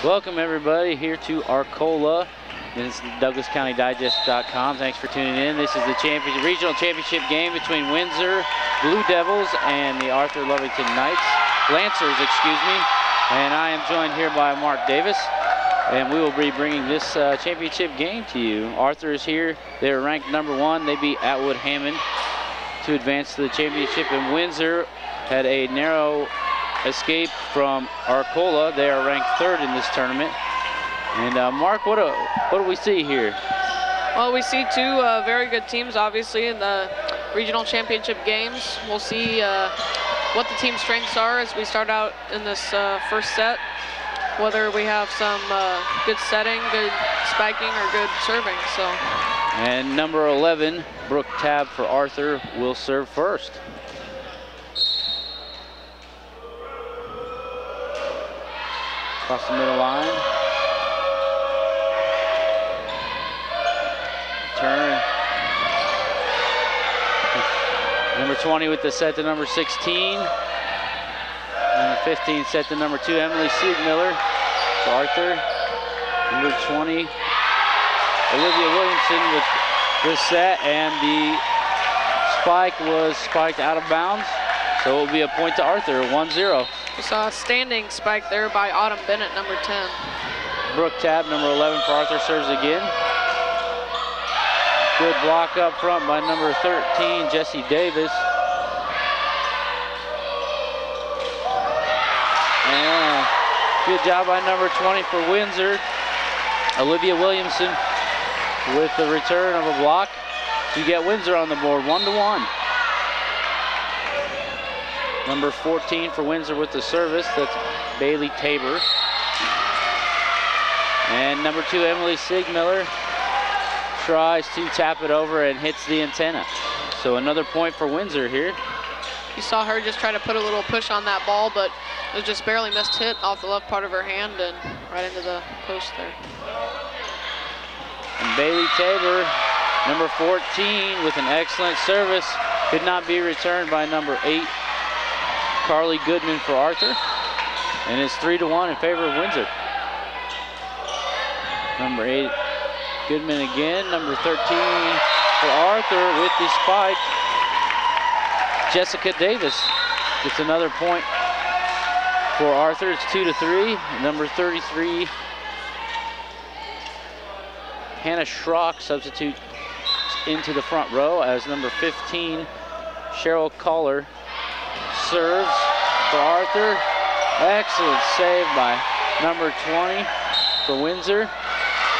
Welcome everybody here to Arcola. This is DouglasCountyDigest.com. Thanks for tuning in. This is the regional championship game between Windsor Blue Devils and the Arthur Lovington Lancers, excuse me. And I am joined here by Mark Davis, and we will be bringing this championship game to you. Arthur is here. They're ranked #1. They beat Atwood Hammond to advance to the championship, and Windsor had a narrow escape from Arcola. They are ranked 3rd in this tournament. And Mark, what do we see here? Well, we see two very good teams, obviously, in the regional championship games. We'll see what the team strengths are as we start out in this first set, whether we have some good setting, good spiking, or good serving. And number 11, Brooke Tabb for Arthur, will serve first. Across the middle line. Turn. Number 20 with the set to number 16. Number 15 set to number 2, Emily Siegmiller for Arthur. Number 20, Olivia Williamson with this set, and the spike was spiked out of bounds. So it will be a point to Arthur, 1-0. We saw a standing spike there by Autumn Bennett, number 10. Brooke Tabb, number 11 for Arthur, serves again. Good block up front by number 13, Jessie Davis. And good job by number 20 for Windsor, Olivia Williamson, with the return of a block to get Windsor on the board, 1-1. Number 14 for Windsor with the service, that's Bailey Tabor. And number 2, Emily Siegmiller, tries to tap it over and hits the antenna. So another point for Windsor here. You saw her just try to put a little push on that ball, but it was just barely missed hit off the left part of her hand and right into the post there. And Bailey Tabor, number 14, with an excellent service. Could not be returned by number 8, Carly Goodman for Arthur. And it's 3-1 in favor of Windsor. Number 8, Goodman again. Number 13 for Arthur with the spike. Jessica Davis gets another point for Arthur. It's 2-3. Number 33, Hannah Schrock, substitute into the front row as number 15, Cheryl Collar, serves for Arthur. Excellent save by number 20 for Windsor.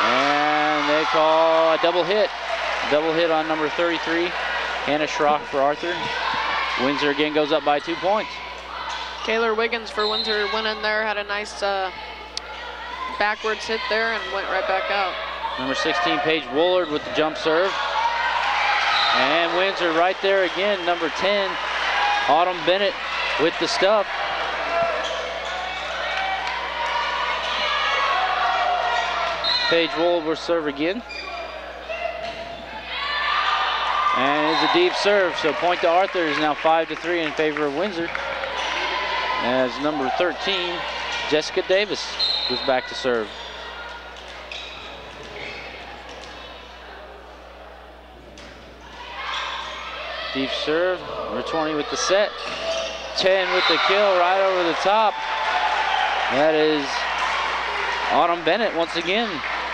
And they call a double hit. Double hit on number 33, Hannah Schrock for Arthur. Windsor again goes up by 2 points. Kaylor Wiggins for Windsor went in there, had a nice backwards hit there and went right back out. Number 16, Paige Woolard with the jump serve. And Windsor right there again. Number 10, Autumn Bennett with the stuff. Paige Woolard will serve again. And it's a deep serve, so point to Arthur is now 5-3 in favor of Windsor. As number 13, Jessica Davis, goes back to serve. Deep serve, number 20 with the set. 10 with the kill right over the top. That is Autumn Bennett once again,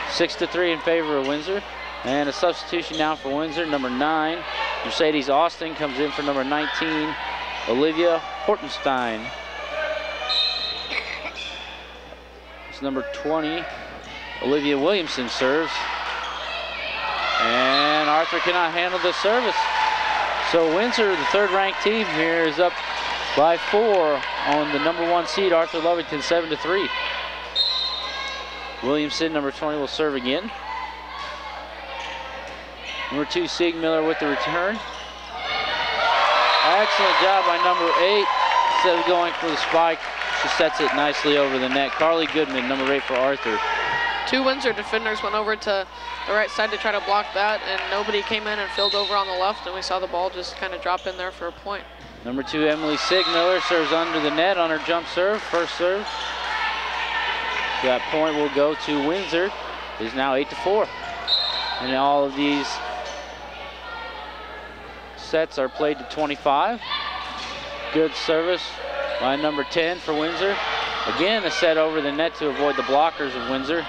6-3 in favor of Windsor. And a substitution now for Windsor, number 9, Mercedes Austin comes in for number 19, Olivia Hortenstein. It's number 20, Olivia Williamson serves. And Arthur cannot handle the service. So Windsor, the 3rd-ranked team here, is up by 4 on the number 1 seed, Arthur Lovington, 7-3. Williamson, number 20, will serve again. Number 2, Siegmiller with the return. Excellent job by number 8. Instead of going for the spike, she sets it nicely over the net. Carly Goodman, number 8 for Arthur. 2 Windsor defenders went over to the right side to try to block that, and nobody came in and filled over on the left, and we saw the ball just kind of drop in there for a point. Number 2, Emily Siegmiller serves under the net on her jump serve, first serve. That point will go to Windsor. It is now 8-4. And all of these sets are played to 25. Good service by number 10 for Windsor. Again, a set over the net to avoid the blockers of Windsor.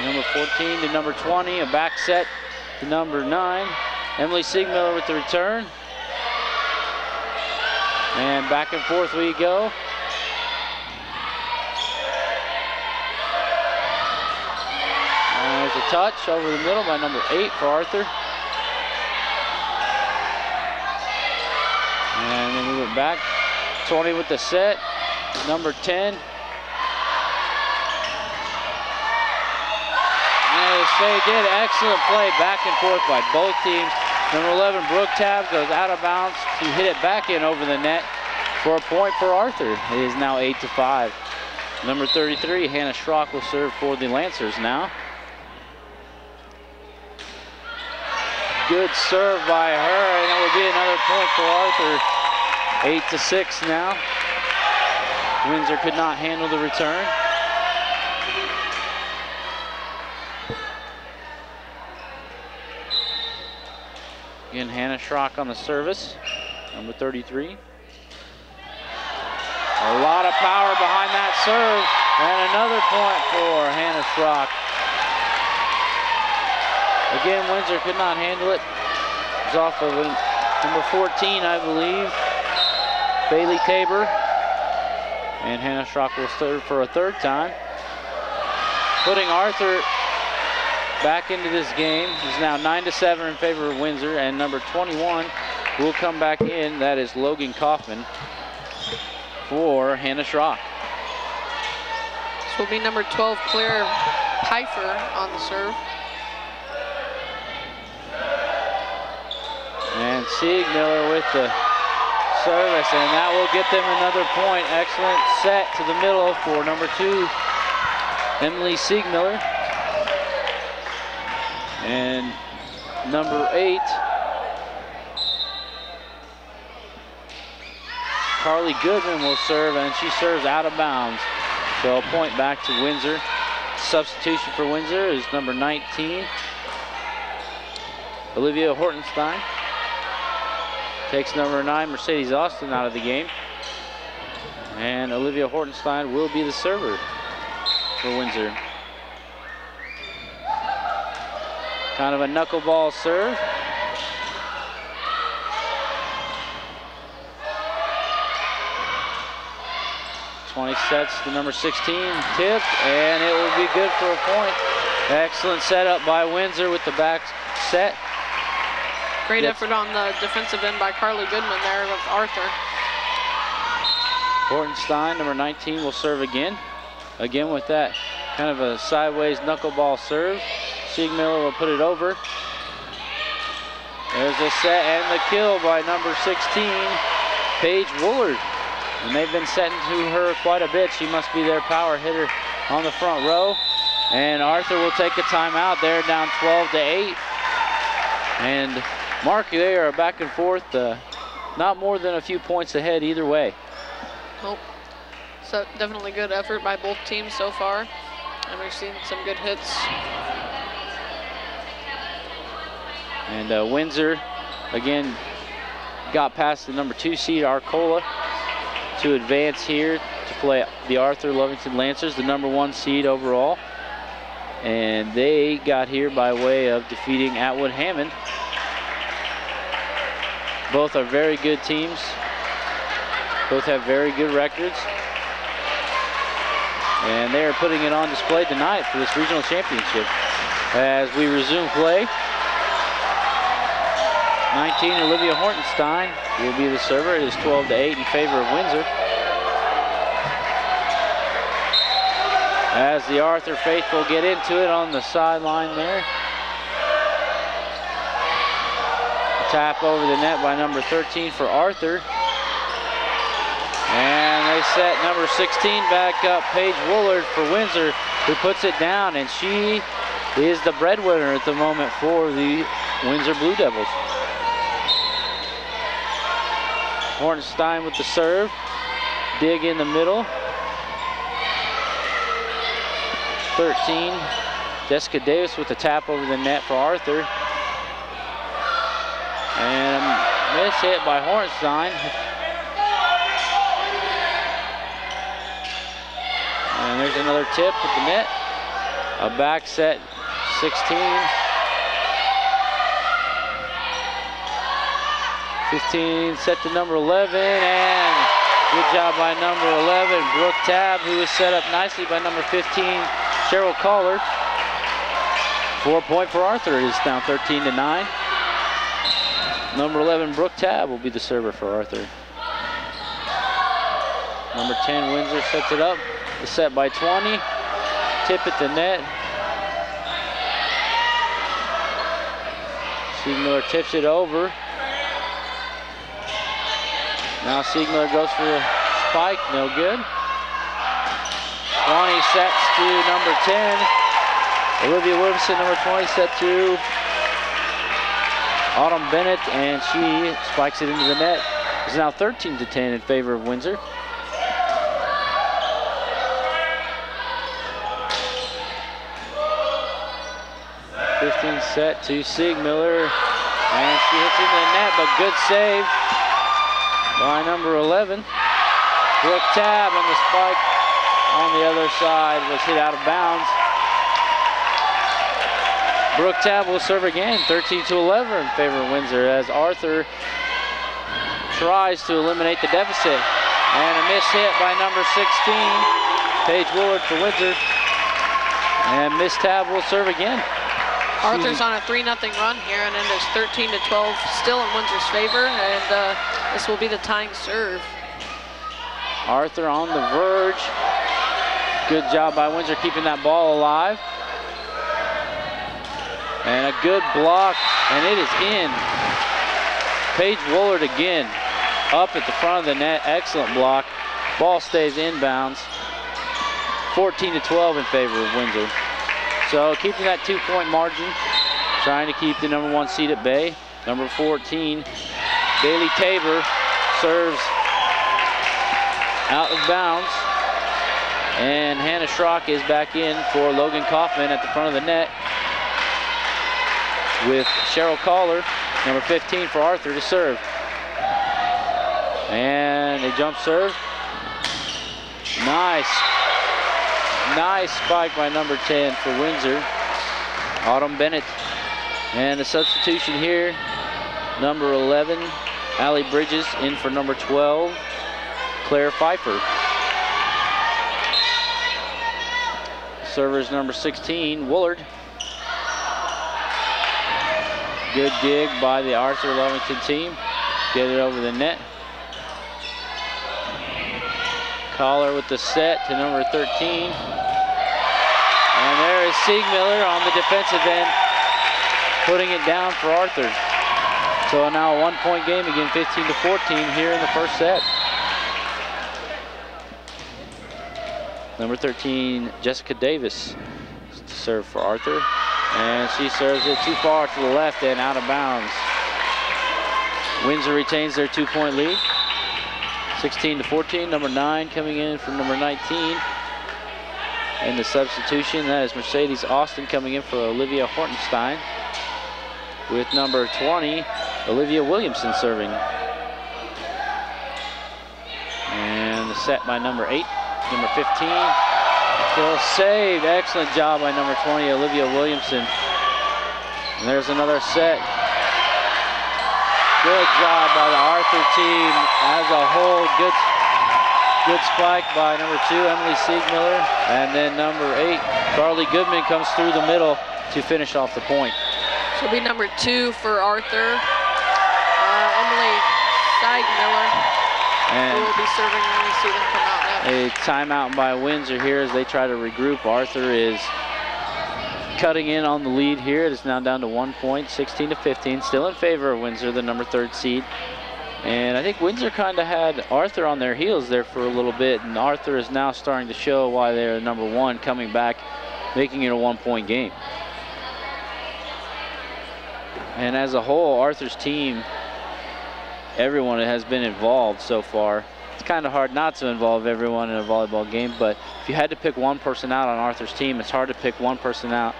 Number 14 to number 20, a back set to number 9. Emily Siegmiller with the return. And back and forth we go. There's a touch over the middle by number 8 for Arthur. And we move it back. 20 with the set, number 10. They did excellent play back and forth by both teams. Number 11, Brooke Tabb, goes out of bounds to hit it back in over the net for a point for Arthur. It is now 8-5. Number 33, Hannah Schrock, will serve for the Lancers now. Good serve by her, and it will be another point for Arthur. 8-6 now. Windsor could not handle the return. Again, Hannah Schrock on the service, number 33. A lot of power behind that serve, and another point for Hannah Schrock. Again, Windsor could not handle it. It was off of number 14, I believe, Bailey Tabor. And Hannah Schrock will serve for a third time. Putting Arthur back into this game. It's now 9-7 in favor of Windsor, and number 21 will come back in. That is Logan Kaufman for Hannah Schrock. This will be number 12, Claire Pfeiffer, on the serve. And Siegmiller with the service, and that will get them another point. Excellent set to the middle for number 2, Emily Siegmiller. And number 8, Carly Goodman will serve, and she serves out of bounds. So a point back to Windsor. Substitution for Windsor is number 19, Olivia Hortenstein. Takes number 9, Mercedes Austin, out of the game. And Olivia Hortenstein will be the server for Windsor. Kind of a knuckleball serve. .20 sets to number 16, tipped, and it will be good for a point. Excellent setup by Windsor with the back set. Great effort on the defensive end by Carly Goodman there with Arthur. Hortenstein, number 19, will serve again. Again with that kind of a sideways knuckleball serve. Siegmiller will put it over. There's a set and the kill by number 16, Paige Woolard. And they've been setting to her quite a bit. She must be their power hitter on the front row. And Arthur will take a timeout there, down 12-8. And Mark, they are back and forth, not more than a few points ahead either way. Nope. So definitely good effort by both teams so far. And we've seen some good hits. And Windsor, again, got past the number 2 seed, Arcola, to advance here to play the Arthur Lovington Lancers, the number 1 seed overall. And they got here by way of defeating Atwood Hammond. Both are very good teams. Both have very good records. And they are putting it on display tonight for this regional championship. As we resume play, 19, Olivia Hortenstein will be the server. It is 12-8 in favor of Windsor. As the Arthur faithful get into it on the sideline there. A tap over the net by number 13 for Arthur. And they set number 16 back up, Paige Woolard for Windsor, who puts it down, and she is the breadwinner at the moment for the Windsor Blue Devils. Hortenstein with the serve. dig in the middle. 13. Jessica Davis with the tap over the net for Arthur. And a miss hit by Hornstein. And there's another tip at the net. A back set, 16. 15 set to number 11, and good job by number 11, Brooke Tabb, who was set up nicely by number 15, Cheryl Collard. 4-point for Arthur. It is now 13-9. Number 11, Brooke Tabb, will be the server for Arthur. Number 10, Windsor sets it up. The set by 20. Tip at the net. Siegmiller tips it over. Now Siegmiller goes for the spike, no good. 20 sets to number 10. Olivia Williamson, number 20, set to Autumn Bennett, and she spikes it into the net. It's now 13-10 in favor of Windsor. Set to Siegmiller, and she hits into the net, but good save by number 11. Brooke Tabb, and the spike on the other side was hit out of bounds. Brooke Tabb will serve again, 13-11 in favor of Windsor, as Arthur tries to eliminate the deficit. And a miss hit by number 16, Paige Woolard for Windsor. And Miss Tabb will serve again. Arthur's on a 3-0 run here, and then there's 13-12 still in Windsor's favor, and this will be the tying serve. Arthur on the verge. Good job by Windsor keeping that ball alive. And a good block, and it is in. Paige Woolard again, up at the front of the net. Excellent block. Ball stays inbounds. 14-12 in favor of Windsor. So keeping that 2-point margin, trying to keep the number 1 seed at bay. Number 14, Bailey Tabor, serves out of bounds. And Hannah Schrock is back in for Logan Kaufman at the front of the net, with Cheryl Collar, number 15 for Arthur, to serve. And a jump serve. Nice. Nice spike by number 10 for Windsor, Autumn Bennett. And a substitution here, number 11, Allie Bridges, in for number 12, Claire Pfeiffer. Servers number 16, Woolard. Good dig by the Arthur Lovington team. Get it over the net. Collar with the set to number 13. And there is Siegmiller on the defensive end, putting it down for Arthur. So now a 1-point game again, 15-14 here in the first set. Number 13, Jessica Davis, to serve for Arthur. And she serves it too far to the left and out of bounds. Windsor retains their 2-point lead. 16-14, number 9 coming in for number 19. And the substitution, that is Mercedes Austin coming in for Olivia Hortenstein, with number 20, Olivia Williamson, serving. And the set by number 8, number 15. Still saved. Excellent job by number 20, Olivia Williamson. And there's another set. Good job by the Arthur team as a whole. Good spike by number 2, Emily Siegmiller. And then number 8, Carly Goodman, comes through the middle to finish off the point. This will be number 2 for Arthur, Emily Siegmiller, who will be serving when we see them come out next. A timeout by Windsor here as they try to regroup. Arthur is cutting in on the lead here. It is now down to 1 point, 16-15, still in favor of Windsor, the number 3rd seed. And I think Windsor kind of had Arthur on their heels there for a little bit, and Arthur is now starting to show why they're number 1, coming back, making it a 1-point game. And as a whole, Arthur's team, everyone has been involved so far. It's kind of hard not to involve everyone in a volleyball game, but if you had to pick one person out on Arthur's team, it's hard to pick one person out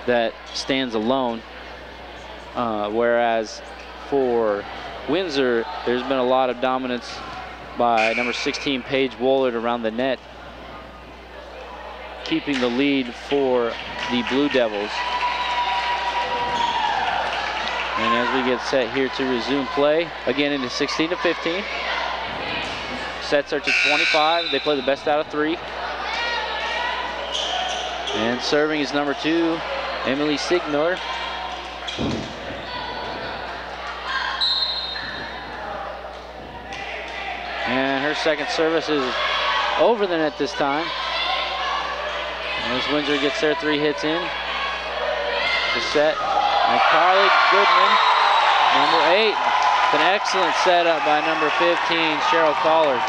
that stands alone. Whereas for Windsor, there's been a lot of dominance by number 16, Paige Woolard, around the net, keeping the lead for the Blue Devils. And as we get set here to resume play, again into 16 to 15. Sets are to 25. They play the best out of 3. And serving is number 2, Emily Siegmiller. And her second service is over the net this time. As Windsor gets their 3 hits in. The set. And Carly Goodman, number 8. It's an excellent setup by number 15, Cheryl Collard,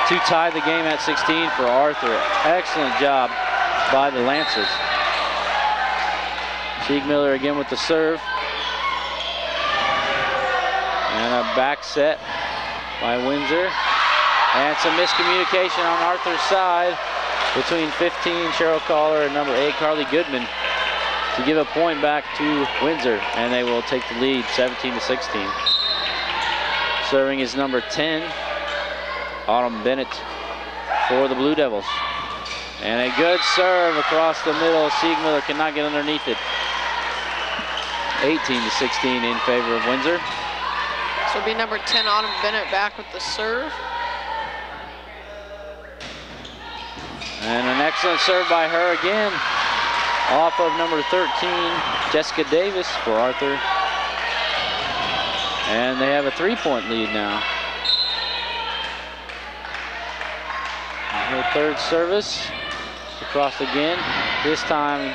to tie the game at 16 for Arthur. Excellent job by the Lancers. Siegmiller again with the serve. And a back set by Windsor. And some miscommunication on Arthur's side between 15, Cheryl Collard, and number 8, Carly Goodman, to give a point back to Windsor, and they will take the lead 17 to 16. Serving is number 10, Autumn Bennett, for the Blue Devils. And a good serve across the middle. Siegmiller cannot get underneath it. 18 to 16 in favor of Windsor. So it'll be number 10, Autumn Bennett, back with the serve. And an excellent serve by her again, off of number 13, Jessica Davis, for Arthur. And they have a 3-point lead now. And her third service, across again, this time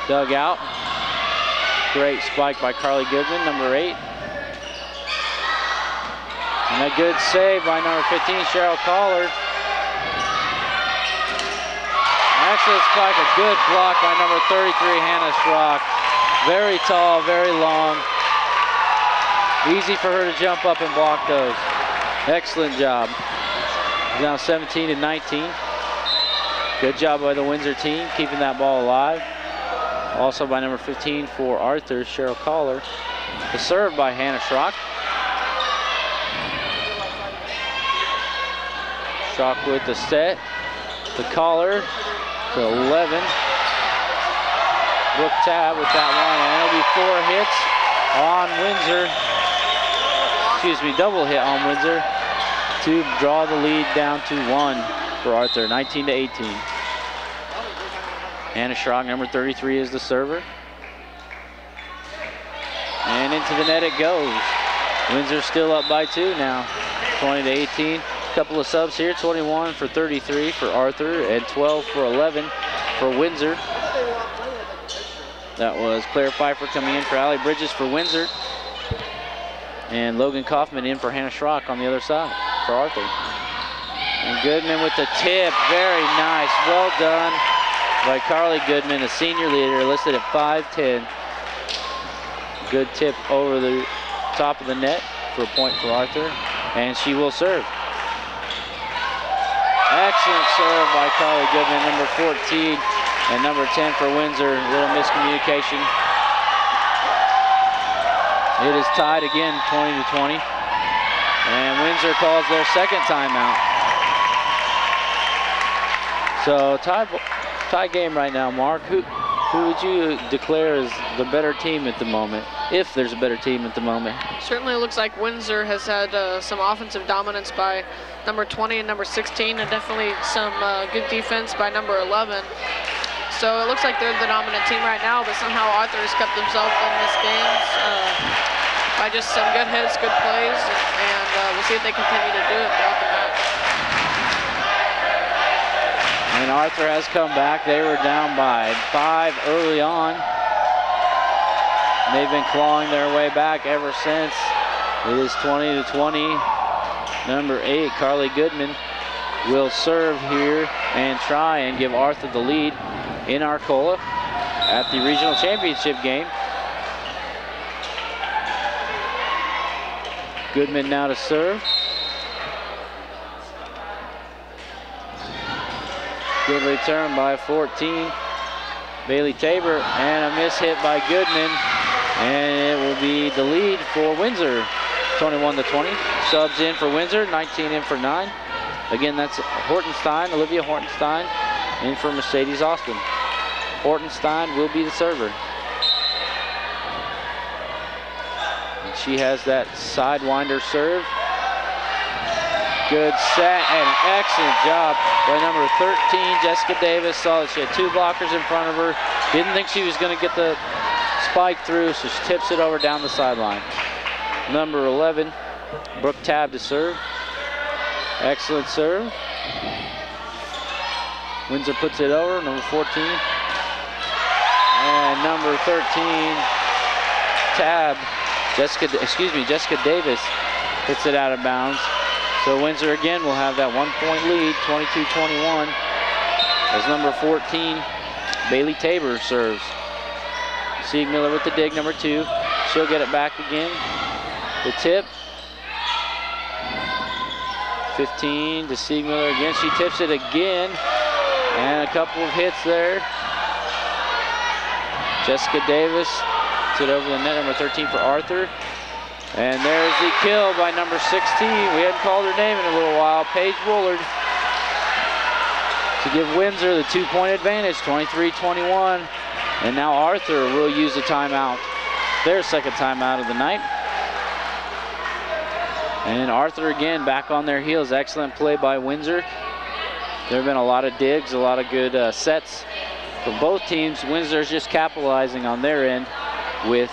dug out. Great spike by Carly Goodman, number 8. And a good save by number 15, Cheryl Collard. Excellent spike, a good block by number 33, Hannah Schrock. Very tall, very long. Easy for her to jump up and block those. Excellent job. Now 17 to 19. Good job by the Windsor team, keeping that ball alive. Also by number 15 for Arthur, Cheryl Collard. The serve by Hannah Schrock. Schrock with the set. The Collard to 11. Brooke Tabb with that one, and it'll be 4 hits on Windsor. Excuse me, double hit on Windsor to draw the lead down to 1 for Arthur, 19 to 18. Hannah Schrock, number 33, is the server. And into the net it goes. Windsor still up by 2 now, 20 to 18. Couple of subs here, 21 for 33 for Arthur and 12 for 11 for Windsor. That was Claire Pfeiffer coming in for Allie Bridges for Windsor. And Logan Kaufman in for Hannah Schrock on the other side for Arthur. And Goodman with the tip, very nice, well done by Carly Goodman, the senior leader, listed at 5'10". Good tip over the top of the net for a point for Arthur, and she will serve. Excellent serve by Carly Goodman, number 14, and number 10 for Windsor. A little miscommunication. It is tied again, 20 to 20. And Windsor calls their second timeout. So tie game right now, Mark. Who would you declare as the better team at the moment, if there's a better team at the moment? Certainly looks like Windsor has had some offensive dominance by number 20 and number 16, and definitely some good defense by number 11. So it looks like they're the dominant team right now, but somehow Arthur has kept themselves in this game by just some good hits, good plays, and we'll see if they continue to do it throughout the match. And Arthur has come back. They were down by 5 early on. They've been clawing their way back ever since. It is 20 to 20. Number 8, Carly Goodman, will serve here and try and give Arthur the lead in Arcola at the regional championship game. Goodman now to serve. Good return by 14. Bailey Tabor, and a miss hit by Goodman. And it will be the lead for Windsor, 21-20. Subs in for Windsor, 19 in for 9. Again, that's Hortenstein, Olivia Hortenstein, in for Mercedes Austin. Hortenstein will be the server. And she has that sidewinder serve. Good set and an excellent job by number 13, Jessica Davis. Saw that she had 2 blockers in front of her. Didn't think she was going to get the spike through, so she tips it over down the sideline. Number 11, Brooke Tabb to serve. Excellent serve. Windsor puts it over, number 14. And number 13, Jessica Davis hits it out of bounds. So Windsor again will have that 1-point lead, 22-21, as number 14, Bailey Tabor serves. Siegmiller with the dig, number 2. She'll get it back again. The tip. 15 to Siegmiller again. She tips it again. And a couple of hits there. Jessica Davis puts it over the net, number 13 for Arthur. And there's the kill by number 16. We hadn't called her name in a little while. Paige Woolard to give Windsor the 2-point advantage, 23-21. And now Arthur will use a timeout. Their second timeout of the night. And Arthur again back on their heels. Excellent play by Windsor. There have been a lot of digs, a lot of good sets from both teams. Windsor's just capitalizing on their end with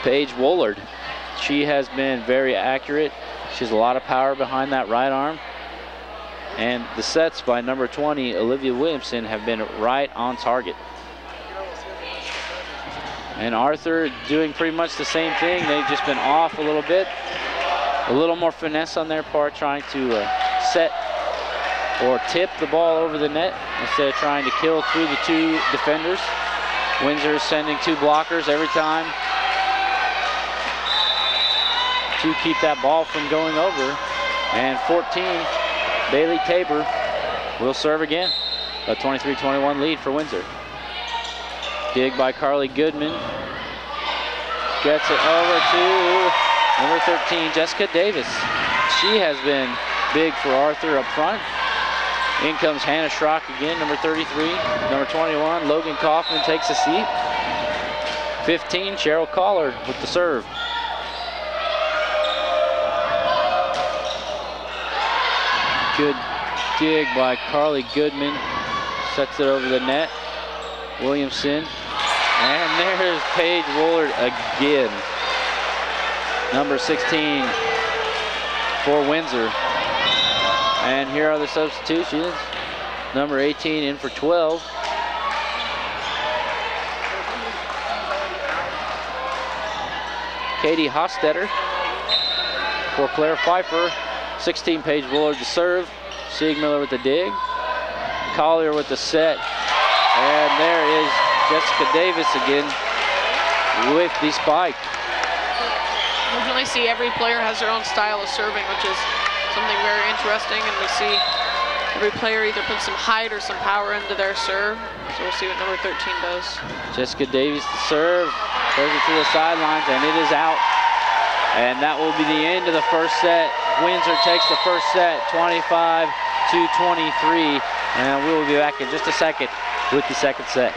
Paige Woolard. She has been very accurate. She has a lot of power behind that right arm. And the sets by number 20, Olivia Williamson, have been right on target. And Arthur doing pretty much the same thing. They've just been off a little bit. A little more finesse on their part, trying to set or tip the ball over the net instead of trying to kill through the 2 defenders. Windsor is sending 2 blockers every time to keep that ball from going over. And 14, Bailey Tabor will serve again. A 23-21 lead for Windsor. Dig by Carly Goodman. Gets it over to number 13, Jessica Davis. She has been big for Arthur up front. In comes Hannah Schrock again, number 33. Number 21, Logan Kaufman takes a seat. 15, Cheryl Collar with the serve. Good dig by Carly Goodman. Sets it over the net. Williamson. And there's Paige Woolard again. Number 16 for Windsor. And here are the substitutions. Number 18 in for 12. Katie Hostetter for Claire Pfeiffer. 16, Paige Woolard to serve. Siegmiller with the dig. Collier with the set. And there is Jessica Davis again with the spike. We usually see every player has their own style of serving, which is something very interesting, and we see every player either put some height or some power into their serve. So we'll see what number 13 does. Jessica Davis to serve, throws it to the sidelines, and it is out. And that will be the end of the first set. Windsor takes the first set, 25-23, and we will be back in just a second with the second set.